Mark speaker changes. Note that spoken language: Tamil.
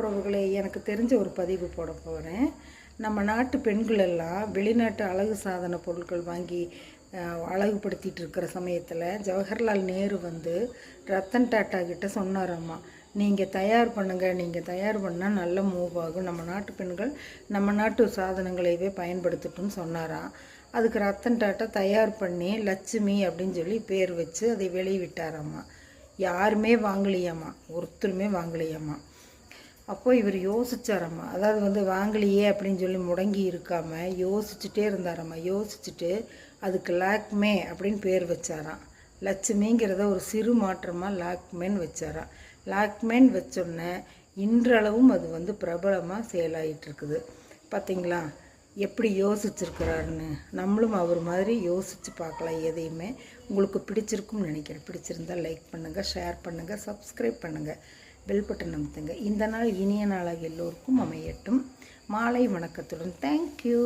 Speaker 1: உறவுகளே, எனக்கு தெரிஞ்ச ஒரு பதிவு போட போகிறேன். நம்ம நாட்டு பெண்கள் எல்லாம் வெளிநாட்டு அழகு சாதன பொருட்கள் வாங்கி அழகுபடுத்திகிட்டு இருக்கிற சமயத்தில் ஜவஹர்லால் நேரு வந்து ரத்தன் டாட்டா கிட்ட சொன்னாராம்மா, நீங்கள் தயார் பண்ணுங்கள், நீங்கள் தயார் பண்ணால் நல்ல மூவ் ஆகும், நம்ம நாட்டு பெண்கள் நம்ம நாட்டு சாதனங்களையே பயன்படுத்தட்டும்னு சொன்னாராம். அதுக்கு ரத்தன் டாட்டா தயார் பண்ணி லட்சுமி அப்படின்னு சொல்லி பேர் வச்சு அதை வெளியிட்டாராம்மா. யாருமே வாங்கலையாம்மா, ஒருத்தருமே வாங்கலையாம்மா. அப்போது இவர் யோசிச்சாரம்மா, அதாவது வந்து வாங்கலையே அப்படின்னு சொல்லி முடங்கி இருக்காமல் யோசிச்சுட்டே இருந்தாராம்மா. யோசிச்சுட்டு அதுக்கு லாக்மே அப்படின்னு பேர் வச்சாராம். லட்சுமிங்கிறத ஒரு சிறு மாற்றமாக லாக்மேன்னு வச்சாராம். லாக்மேன்னு வச்சோன்னே இன்றளவும் அது வந்து பிரபலமாக சேலாகிட்டு இருக்குது. பார்த்தீங்களா எப்படி யோசிச்சிருக்கிறாருன்னு? நம்மளும் அவர் மாதிரி யோசித்து பார்க்கலாம் எதையுமே. உங்களுக்கு பிடிச்சிருக்கும்னு நினைக்கிறேன். பிடிச்சிருந்தால் லைக் பண்ணுங்கள், ஷேர் பண்ணுங்கள், சப்ஸ்கிரைப் பண்ணுங்கள், பெல் பட்டன் அமுத்துங்க. இந்த நாள் இனிய நாளாக எல்லோருக்கும் அமையட்டும். மாலை வணக்கத்துடன். தேங்க்யூ.